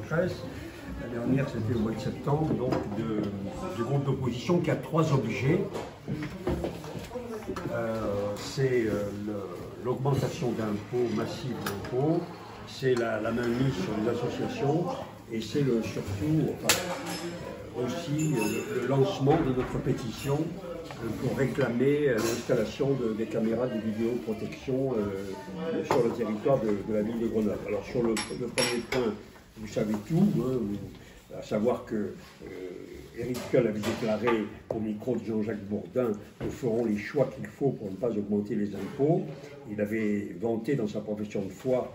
Sanchez. La dernière, c'était au mois de septembre, donc du groupe d'opposition qui a 3 objets. C'est l'augmentation d'impôts, massive d'impôts, c'est la mainmise sur les associations, et c'est surtout aussi le lancement de notre pétition pour réclamer l'installation des caméras de vidéoprotection sur le territoire de la ville de Grenoble. Alors sur le premier point, vous savez tout, hein, à savoir que Éric Piolle avait déclaré au micro de Jean-Jacques Bourdin: nous ferons les choix qu'il faut pour ne pas augmenter les impôts. Il avait vanté dans sa profession de foi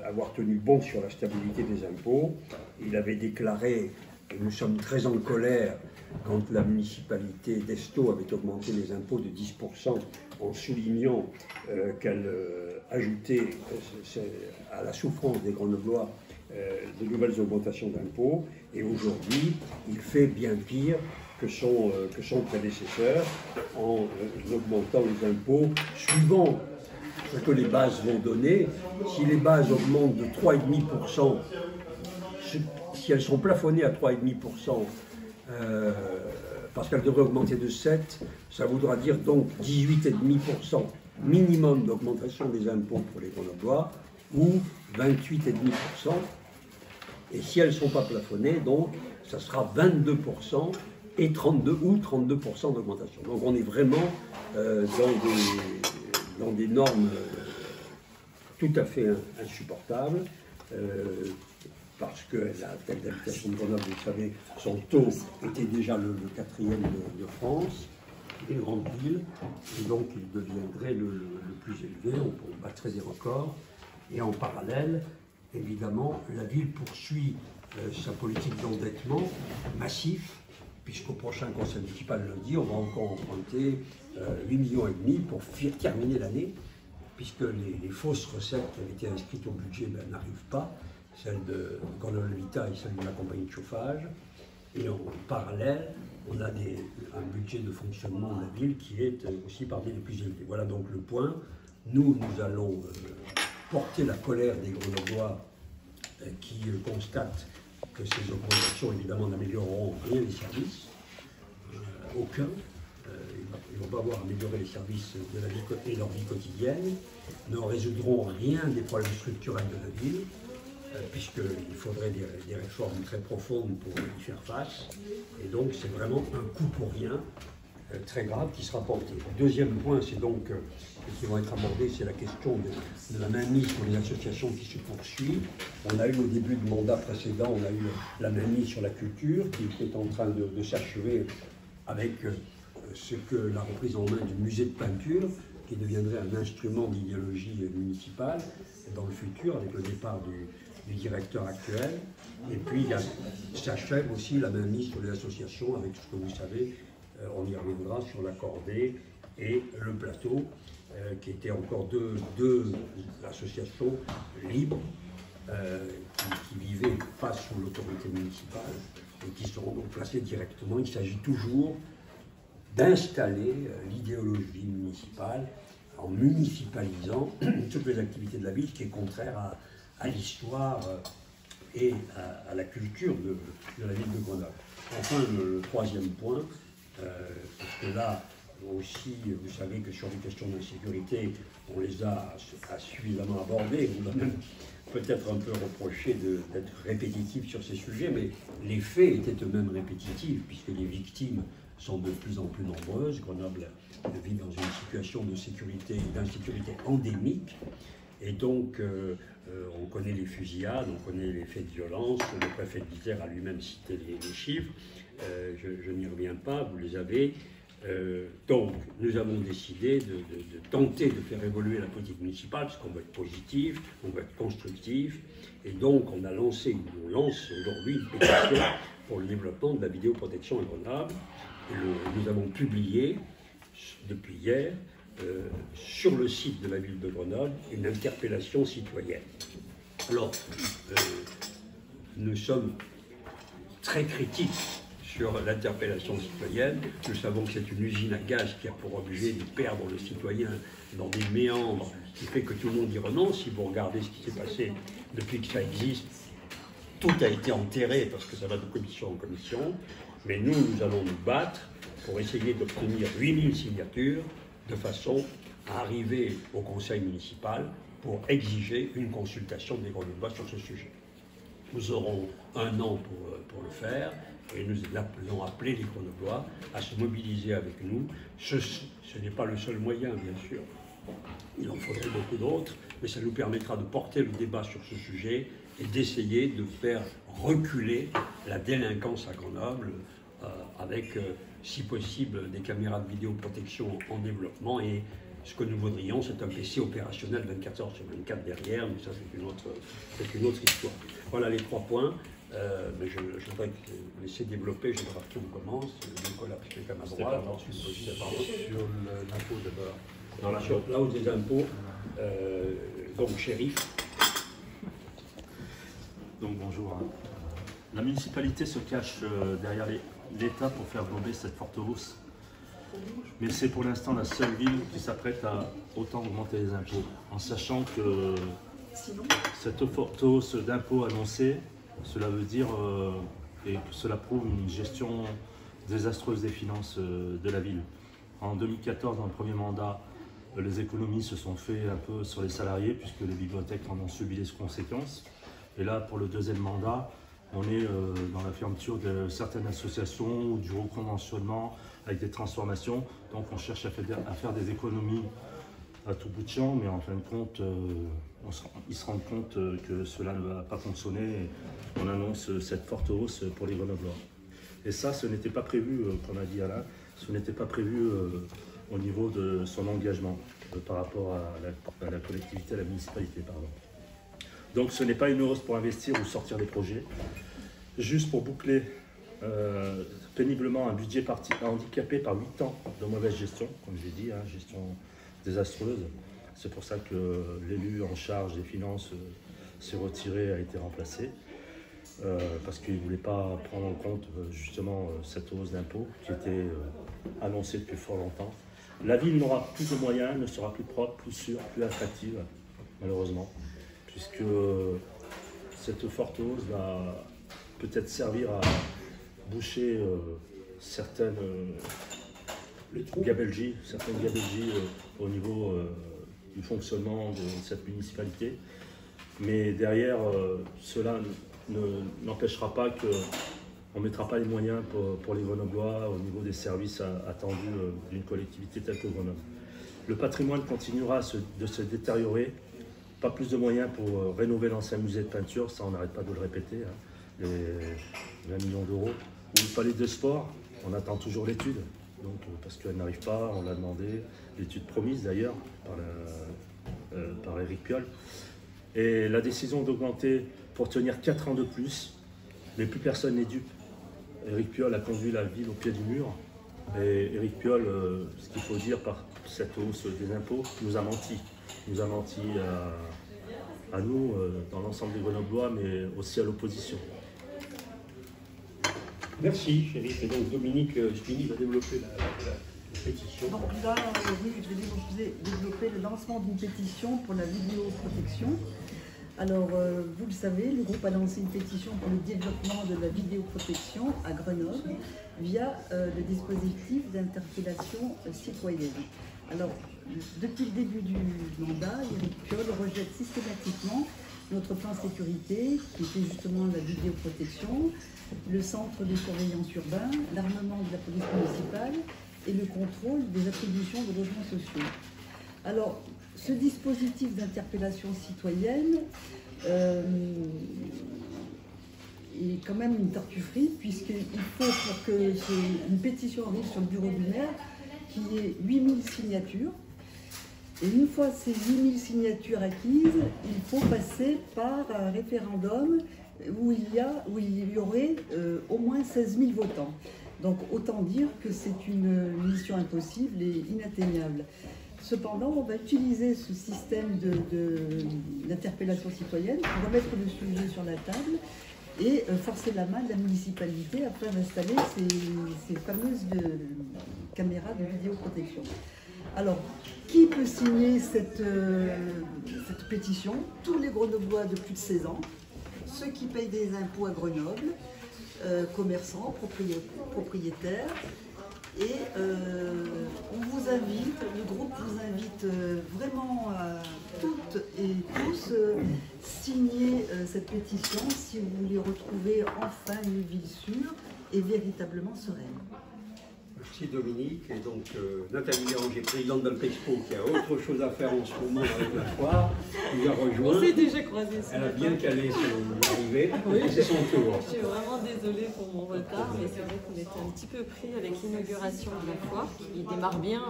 avoir tenu bon sur la stabilité des impôts. Il avait déclaré, et nous sommes très en colère, quand la municipalité d'Estaing avait augmenté les impôts de 10% en soulignant qu'elle ajoutait à la souffrance des Grenoblois de nouvelles augmentations d'impôts. Et aujourd'hui, il fait bien pire que son prédécesseur en augmentant les impôts suivant ce que les bases vont donner. Si les bases augmentent de 3,5%, si elles sont plafonnées à 3,5%, parce qu'elles devraient augmenter de 7, ça voudra dire donc 18,5% minimum d'augmentation des impôts pour les Grenoblois, ou 28,5%. Et si elles ne sont pas plafonnées, donc, ça sera 22% et 32% d'augmentation. Donc on est vraiment dans des normes tout à fait insupportables, parce que la taxe d'habitation de Grenoble, vous savez, son taux était déjà le 4e de France, une grande ville, et donc il deviendrait le plus élevé, on battrait des records. Et en parallèle, évidemment, la ville poursuit sa politique d'endettement massif, puisqu'au prochain conseil municipal lundi, on va encore emprunter 8,5 millions pour terminer l'année, puisque les fausses recettes qui avaient été inscrites au budget n'arrivent pas, celles de Grenoble Habitat et celles de la compagnie de chauffage. Et en parallèle, on a un budget de fonctionnement de la ville qui est aussi parmi les plus élevés. Voilà donc le point. Nous allons porter la colère des Grenoblois qui constatent que ces augmentations, évidemment, n'amélioreront rien les services, aucun. Ils ne vont pas avoir amélioré les services de la vie et leur vie quotidienne, ne résoudront rien des problèmes structurels de la ville, puisqu'il faudrait des réformes très profondes pour y faire face. Et donc, c'est vraiment un coup pour rien très grave qui sera porté. Le deuxième point, c'est donc, qui vont être abordés, c'est la question de la mainmise sur les associations qui se poursuit. On a eu au début du mandat précédent, on a eu la mainmise sur la culture qui est en train de s'achever avec la reprise en main du musée de peinture, qui deviendrait un instrument d'idéologie municipale dans le futur, avec le départ du directeur actuel. Et puis, s'achève aussi la mainmise sur les associations, avec ce que vous savez, on y reviendra sur l'accordé et le plateau, qui étaient encore deux associations libres qui vivaient pas sous l'autorité municipale et qui seront donc placées directement. Il s'agit toujours d'installer l'idéologie municipale en municipalisant toutes les activités de la ville, ce qui est contraire à l'histoire et à la culture de la ville de Grenoble. Enfin, le troisième point, parce que là aussi, vous savez que sur les questions d'insécurité, on les a suffisamment abordées. On a même peut-être un peu reproché d'être répétitif sur ces sujets, mais les faits étaient eux-mêmes répétitifs, puisque les victimes sont de plus en plus nombreuses. Grenoble vit dans une situation de sécurité et d'insécurité endémique, et donc on connaît les fusillades, on connaît les faits de violence. Le préfet de l'Isère a lui-même cité les chiffres. Je n'y reviens pas, vous les avez. Donc, nous avons décidé de tenter de faire évoluer la politique municipale, parce qu'on veut être positif, on veut être constructif, et donc on lance aujourd'hui une pétition pour le développement de la vidéoprotection à Grenoble. Nous avons publié, depuis hier, sur le site de la ville de Grenoble, une interpellation citoyenne. Alors, nous sommes très critiques sur l'interpellation citoyenne. Nous savons que c'est une usine à gaz qui a pour objet de perdre le citoyen dans des méandres, qui fait que tout le monde y renonce. Si vous regardez ce qui s'est passé depuis que ça existe, tout a été enterré parce que ça va de commission en commission, mais nous allons nous battre pour essayer d'obtenir 8000 signatures de façon à arriver au conseil municipal pour exiger une consultation des Grenoblois sur ce sujet. Nous aurons 1 an pour le faire et nous allons appeler les Grenoblois à se mobiliser avec nous. Ce n'est pas le seul moyen, bien sûr. Il en faudrait beaucoup d'autres, mais ça nous permettra de porter le débat sur ce sujet et d'essayer de faire reculer la délinquance à Grenoble avec, si possible, des caméras de vidéoprotection en développement. Et ce que nous voudrions, c'est un PC opérationnel 24 heures sur 24 derrière, mais ça c'est une autre histoire. Voilà les 3 points. Mais je voudrais laisser développer, je voudrais qu'on commence. Nicolas, puisque est à ma droite, ensuite sur l'impôt d'abord. Sur la hausse des impôts, donc shérif. Donc bonjour. La municipalité se cache derrière l'État pour faire tomber cette forte hausse. Mais c'est pour l'instant la seule ville qui s'apprête à autant augmenter les impôts, en sachant que cette forte hausse d'impôts annoncée, cela veut dire, et cela prouve une gestion désastreuse des finances de la ville. En 2014, dans le premier mandat, les économies se sont faites un peu sur les salariés, puisque les bibliothèques en ont subi les conséquences. Et là, pour le deuxième mandat, on est dans la fermeture de certaines associations ou du reconventionnement avec des transformations. Donc on cherche à faire des économies à tout bout de champ, mais en fin de compte, ils se rendent compte que cela ne va pas fonctionner. Et on annonce cette forte hausse pour les Grenoblois. Et ça, ce n'était pas prévu, comme a dit Alain, ce n'était pas prévu au niveau de son engagement par rapport à la collectivité, à la municipalité, pardon. Donc ce n'est pas une hausse pour investir ou sortir des projets, juste pour boucler péniblement un budget handicapé par 8 ans de mauvaise gestion, comme j'ai dit, hein, gestion désastreuse. C'est pour ça que l'élu en charge des finances s'est retiré, a été remplacé, parce qu'il ne voulait pas prendre en compte justement cette hausse d'impôts qui était annoncée depuis fort longtemps. La ville n'aura plus de moyens, ne sera plus propre, plus sûre, plus attractive, malheureusement, puisque cette forte hausse va peut-être servir à boucher certaines gabelgies au niveau du fonctionnement de cette municipalité. Mais derrière, cela n'empêchera pas qu'on ne mettra pas les moyens pour les Grenoblois au niveau des services attendus d'une collectivité telle que Grenoble. Le patrimoine continuera de se détériorer. Pas plus de moyens pour rénover l'ancien musée de peinture, ça on n'arrête pas de le répéter, hein, les 20 millions d'euros. Ou le palais de sport, on attend toujours l'étude, donc parce qu'elle n'arrive pas, on l'a demandé, l'étude promise d'ailleurs par Éric Piolle. Et la décision d'augmenter pour tenir 4 ans de plus, mais plus personne n'est dupe. Éric Piolle a conduit la ville au pied du mur, et Éric Piolle, ce qu'il faut dire par cette hausse des impôts, nous a menti. Nous a menti à nous, dans l'ensemble des Grenoblois, mais aussi à l'opposition. Merci, shérif. Et donc Dominique Spini va développer la pétition. Donc là, oui, je vais développer le lancement d'une pétition pour la vidéoprotection. Alors, vous le savez, le groupe a lancé une pétition pour le développement de la vidéoprotection à Grenoble via le dispositif d'interpellation citoyenne. Alors, depuis le début du mandat, Éric Piolle rejette systématiquement notre plan sécurité, qui était justement la vidéoprotection, le centre de surveillance urbain, l'armement de la police municipale et le contrôle des attributions de logements sociaux. Alors, ce dispositif d'interpellation citoyenne est quand même une tartufferie, puisqu'il faut pour que une pétition arrive sur le bureau du maire qu'il y ait 8000 signatures. Et une fois ces 8000 signatures acquises, il faut passer par un référendum où il y aurait au moins 16 000 votants. Donc autant dire que c'est une mission impossible et inatteignable. Cependant, on va utiliser ce système d'interpellation citoyenne pour remettre le sujet sur la table et forcer la main de la municipalité afin d'installer ces fameuses caméras de vidéoprotection. Alors, qui peut signer cette pétition? Tous les Grenoblois de plus de 16 ans, ceux qui payent des impôts à Grenoble, commerçants, propriétaires. Et on vous invite, le groupe vous invite vraiment à toutes et tous signer cette pétition si vous voulez retrouver enfin une ville sûre et véritablement sereine. Merci Dominique. Et donc Nathalie Béranger, présidente d'Alpexpo, qui a autre chose à faire en ce moment avec la foire, nous a rejoint. On s'est déjà croisé. Elle a bien calé son arrivée. Oui, c'est son tour. Je suis vraiment désolée pour mon retard, mais c'est vrai qu'on était un petit peu pris avec l'inauguration de la foire qui démarre bien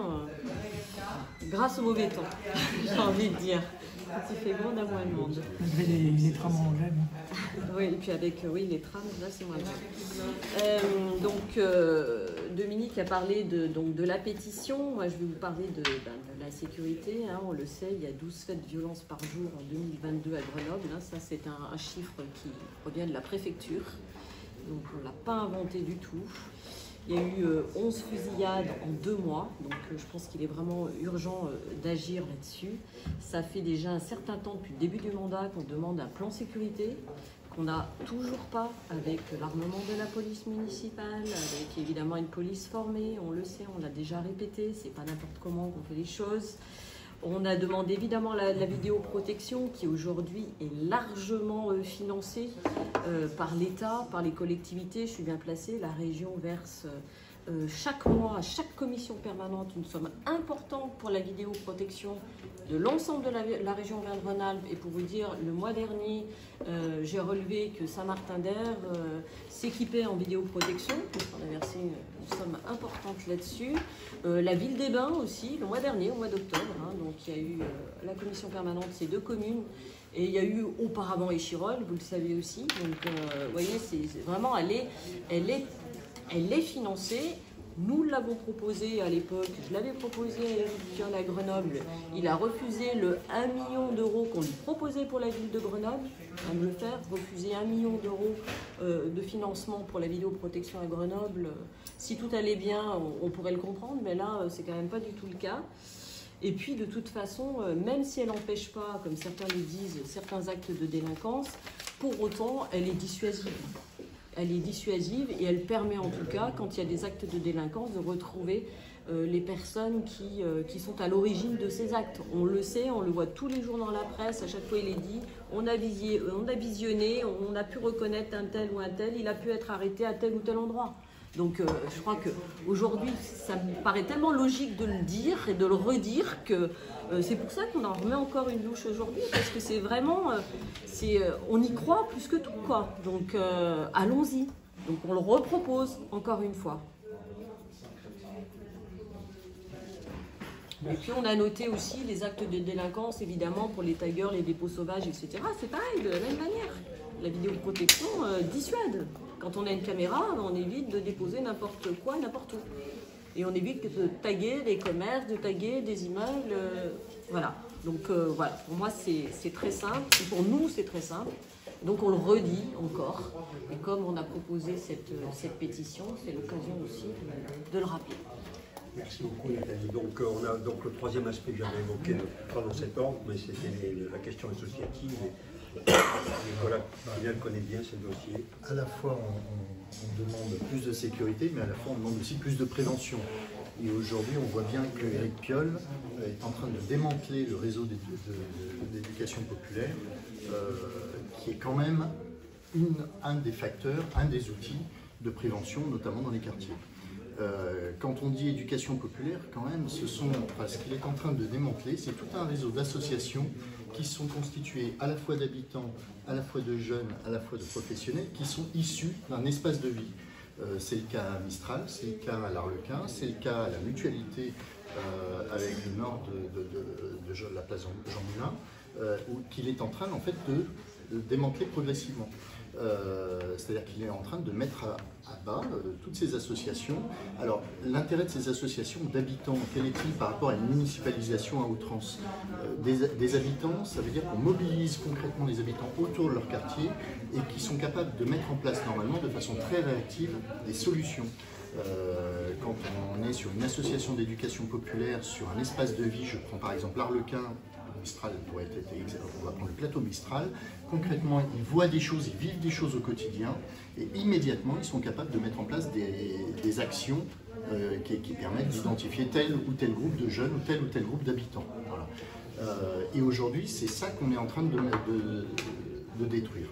grâce au mauvais temps, j'ai envie de dire. Quand il fait bon, on a moins de monde. Les trams en anglais. Oui, et puis avec les trams, là c'est moins bien. Dominique a parlé de la pétition. Moi je vais vous parler de la sécurité. Hein. On le sait, il y a 12 faits de violence par jour en 2022 à Grenoble. Hein. Ça c'est un chiffre qui provient de la préfecture. Donc on ne l'a pas inventé du tout. Il y a eu 11 fusillades en 2 mois, donc je pense qu'il est vraiment urgent d'agir là-dessus. Ça fait déjà un certain temps, depuis le début du mandat, qu'on demande un plan sécurité, qu'on n'a toujours pas avec l'armement de la police municipale, avec évidemment une police formée, on le sait, on l'a déjà répété, c'est pas n'importe comment qu'on fait les choses. On a demandé évidemment la vidéoprotection qui aujourd'hui est largement financée par l'État, par les collectivités. Je suis bien placée, la région verse chaque mois à chaque commission permanente une somme importante pour la vidéoprotection de l'ensemble de la région Auvergne-Rhône-Alpes. Et pour vous dire, le mois dernier, j'ai relevé que Saint-Martin-d'Hers s'équipait en vidéoprotection. On a versé une somme importante là-dessus. La ville des Bains aussi, le mois dernier, au mois d'octobre. Hein, donc il y a eu la commission permanente, ces 2 communes. Et il y a eu auparavant Échirolles, vous le savez aussi. Donc vous voyez, c'est vraiment, elle est financée. Nous l'avons proposé à l'époque, je l'avais proposé à Éric Piolle à Grenoble. Il a refusé le 1 million d'euros qu'on lui proposait pour la ville de Grenoble, de le faire, refuser 1 million d'euros de financement pour la vidéoprotection à Grenoble. Si tout allait bien, on pourrait le comprendre, mais là, c'est quand même pas du tout le cas. Et puis, de toute façon, même si elle n'empêche pas, comme certains le disent, certains actes de délinquance, pour autant, elle est dissuasive. Elle est dissuasive et elle permet en tout cas, quand il y a des actes de délinquance, de retrouver les personnes qui sont à l'origine de ces actes. On le sait, on le voit tous les jours dans la presse, à chaque fois il est dit, on a visionné, on a pu reconnaître un tel ou un tel, il a pu être arrêté à tel ou tel endroit. Donc je crois qu'aujourd'hui, ça me paraît tellement logique de le dire et de le redire que c'est pour ça qu'on en remet encore une louche aujourd'hui, parce que c'est vraiment, on y croit plus que tout, quoi. Donc allons-y. Donc on le repropose encore une fois. Et puis on a noté aussi les actes de délinquance, évidemment, pour les taggers, les dépôts sauvages, etc. C'est pareil, de la même manière. La vidéoprotection dissuade. Quand on a une caméra, on évite de déposer n'importe quoi, n'importe où. Et on évite de taguer des commerces, de taguer des immeubles. Voilà. Donc voilà, pour moi c'est très simple. Et pour nous c'est très simple. Donc on le redit encore. Et comme on a proposé cette pétition, c'est l'occasion aussi de le rappeler. Merci beaucoup Nathalie. Donc on a donc le troisième aspect que j'avais évoqué, pas dans cet ordre, mais c'était la question associative. Nicolas Pinel connaît bien ce dossier. À la fois on demande plus de sécurité, mais à la fois on demande aussi plus de prévention. Et aujourd'hui on voit bien que Éric Piolle est en train de démanteler le réseau d'éducation populaire, qui est quand même un des facteurs, un des outils de prévention, notamment dans les quartiers. Quand on dit éducation populaire, quand même, ce qu'il est en train de démanteler, c'est tout un réseau d'associations qui sont constituées à la fois d'habitants, à la fois de jeunes, à la fois de professionnels, qui sont issus d'un espace de vie. C'est le cas à Mistral, c'est le cas à l'Arlequin, c'est le cas à la Mutualité avec le nord de la place Jean Moulin, qu'il est en train en fait de démanteler progressivement. C'est-à-dire qu'il est en train de mettre à bas toutes ces associations. Alors, l'intérêt de ces associations d'habitants, quel est-il par rapport à une municipalisation à outrance? Des habitants, ça veut dire qu'on mobilise concrètement les habitants autour de leur quartier et qui sont capables de mettre en place normalement, de façon très réactive, des solutions. Quand on est sur une association d'éducation populaire, sur un espace de vie, je prends par exemple l'Arlequin, Mistral pourrait être, on va prendre le plateau Mistral. Concrètement, ils voient des choses, ils vivent des choses au quotidien, et immédiatement, ils sont capables de mettre en place des actions qui permettent d'identifier tel ou tel groupe de jeunes ou tel groupe d'habitants. Voilà. Et aujourd'hui, c'est ça qu'on est en train de détruire.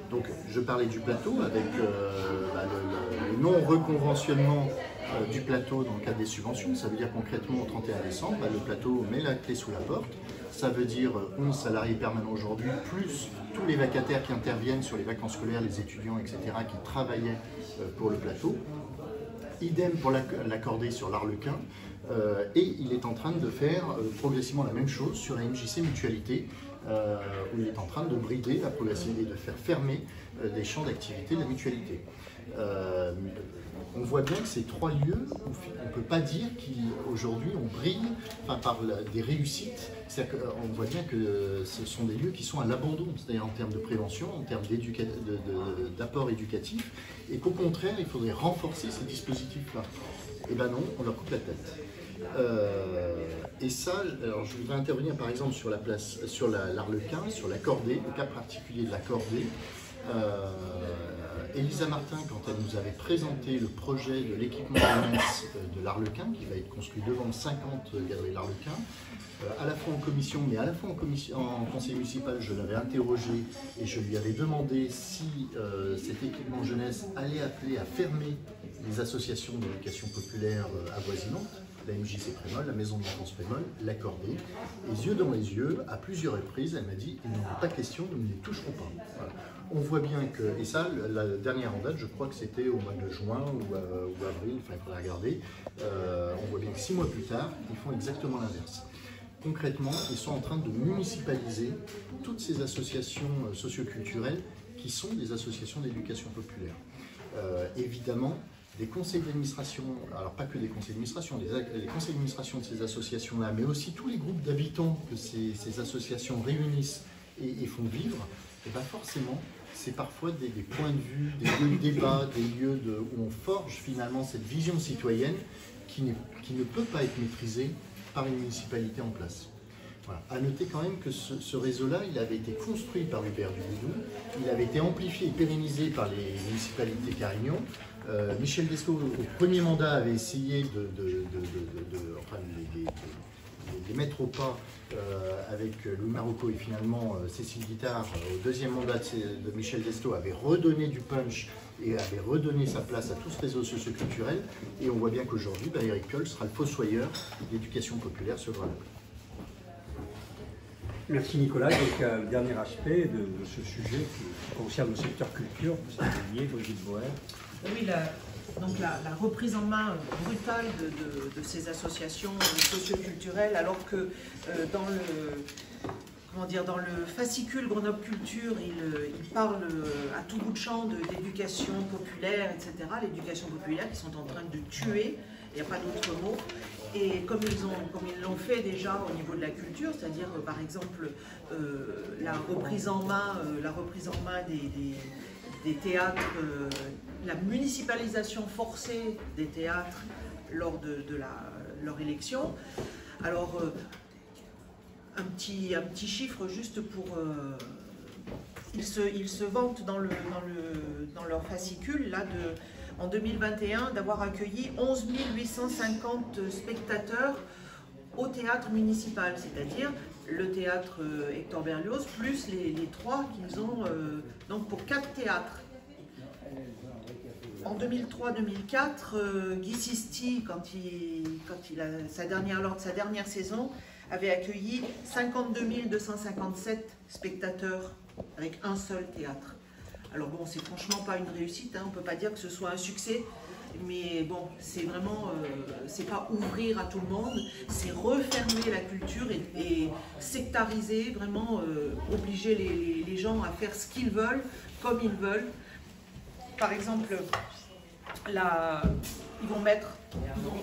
Donc, je parlais du plateau avec le non-reconventionnement du plateau dans le cadre des subventions. Ça veut dire concrètement, au 31 décembre, le plateau met la clé sous la porte. Ça veut dire 11 salariés permanents aujourd'hui, plus tous les vacataires qui interviennent sur les vacances scolaires, les étudiants, etc., qui travaillaient pour le plateau. Idem pour l'accorder sur l'Arlequin. Et il est en train de faire progressivement la même chose sur la MJC Mutualité, où il est en train de brider la progressivité et de faire fermer des champs d'activité de la mutualité. On voit bien que ces trois lieux, on ne peut pas dire qu'aujourd'hui on brille par des réussites. On voit bien que ce sont des lieux qui sont à l'abandon, c'est-à-dire en termes de prévention, en termes d'apport éducatif, et qu'au contraire, il faudrait renforcer ces dispositifs-là. Et ben non, on leur coupe la tête. Et ça, alors je voudrais intervenir par exemple sur l'Arlequin, sur la Cordée, le cas particulier de la Cordée. Elisa Martin, quand elle nous avait présenté le projet de l'équipement jeunesse de l'Arlequin, qui va être construit devant 50 galeries de l'Arlequin, à la fois en commission, mais à la fois en conseil municipal, je l'avais interrogé et je lui avais demandé si cet équipement jeunesse allait appeler à fermer les associations d'éducation populaire avoisinantes, la MJC Prémol, la Maison de l'Enfance Prémol, la Cordée. Les yeux dans les yeux, à plusieurs reprises, elle m'a dit « il n'en est pas question, nous ne les toucherons pas ». Voilà. On voit bien que, et ça, la dernière en date, je crois que c'était au mois de juin ou avril, enfin il faudrait regarder, on voit bien que 6 mois plus tard, ils font exactement l'inverse. Concrètement, ils sont en train de municipaliser toutes ces associations socioculturelles qui sont des associations d'éducation populaire. Évidemment, des conseils d'administration, alors pas que des conseils d'administration, les conseils d'administration de ces associations-là, mais aussi tous les groupes d'habitants que ces associations réunissent et font vivre, et bien forcément, c'est parfois des points de vue, des lieux de débat, des lieux où on forge finalement cette vision citoyenne qui ne peut pas être maîtrisée par une municipalité en place. Voilà. À noter quand même que ce réseau-là, il avait été construit par Hubert Duboudou, il avait été amplifié et pérennisé par les municipalités Carignan. Michel Descaux, au premier mandat, avait essayé de les mettre au pas avec Louis Marocco et finalement Cécile Guittard, au deuxième mandat de Michel Descaux, avait redonné du punch et avait redonné sa place à tout ce réseau socioculturel. Et on voit bien qu'aujourd'hui, Éric Piolle sera le fossoyeur de l'éducation populaire sur Grenoble. Merci Nicolas. Donc, dernier aspect de ce sujet qui concerne le secteur culture, vous avez lié, Brigitte Boer. Oui, la reprise en main brutale de ces associations socioculturelles, alors que dans le fascicule Grenoble Culture, il parle à tout bout de champ d'éducation populaire, etc. L'éducation populaire qui sont en train de tuer, il n'y a pas d'autre mot. Et comme ils l'ont fait déjà au niveau de la culture, c'est-à-dire par exemple la reprise en main des théâtres, la municipalisation forcée des théâtres lors de leur élection. Alors, un petit chiffre juste pour... ils se vantent dans leur fascicule, là, en 2021, d'avoir accueilli 11 850 spectateurs au théâtre municipal, c'est-à-dire le théâtre Hector Berlioz, plus les trois qu'ils ont, donc pour 4 théâtres. En 2003-2004, Guy Sisti, lors de sa dernière saison, avait accueilli 52 257 spectateurs avec un seul théâtre. Alors bon, c'est franchement pas une réussite, hein, on ne peut pas dire que ce soit un succès, mais bon, c'est vraiment, c'est pas ouvrir à tout le monde, c'est refermer la culture et sectariser, vraiment obliger les gens à faire ce qu'ils veulent, comme ils veulent. Par exemple,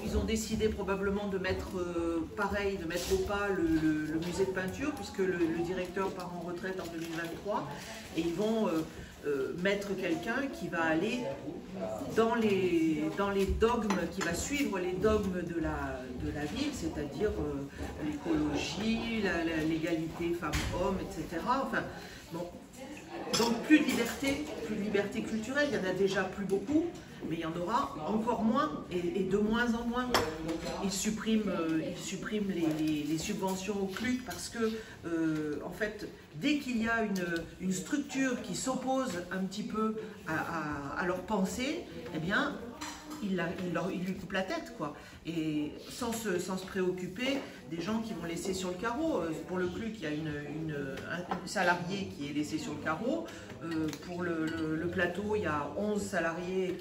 ils ont décidé probablement de mettre de mettre au pas le musée de peinture, puisque le directeur part en retraite en 2023, et ils vont mettre quelqu'un qui va aller dans les dogmes, qui va suivre les dogmes de la ville, c'est-à-dire l'écologie, l'égalité femmes-hommes, etc. Enfin, bon. Donc plus de liberté culturelle, il y en a déjà plus beaucoup, mais il y en aura encore moins et de moins en moins. Ils suppriment les subventions au CLUC parce que, en fait, dès qu'il y a une structure qui s'oppose un petit peu à leur pensée, eh bien, il lui coupe la tête, quoi. Et sans se préoccuper des gens qui vont laisser sur le carreau. Pour le CLUC, il y a un salarié qui est laissé sur le carreau. Pour le plateau, il y a 11 salariés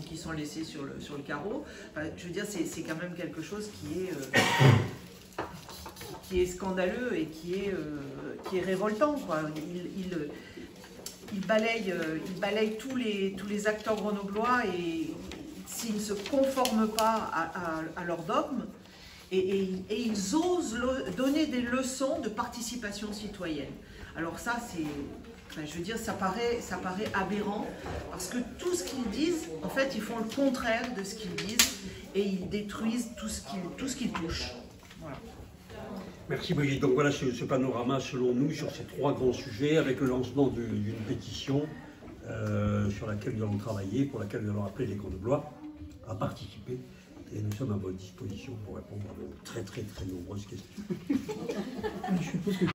qui sont laissés sur le carreau. Enfin, je veux dire, c'est quand même quelque chose qui est scandaleux et qui est révoltant, quoi. Il balaye tous les acteurs grenoblois et s'ils ne se conforment pas à leurs dogmes, et ils osent donner des leçons de participation citoyenne. Alors ça, je veux dire, ça paraît aberrant, parce que tout ce qu'ils disent, en fait, ils font le contraire de ce qu'ils disent, et ils détruisent tout ce qu'ils touchent. Voilà. Merci Brigitte. Donc voilà ce panorama selon nous sur ces 3 grands sujets, avec le lancement d'une pétition sur laquelle nous allons travailler, pour laquelle nous allons appeler les Grenoblois à participer. Et nous sommes à votre disposition pour répondre à de très nombreuses questions. Je suppose que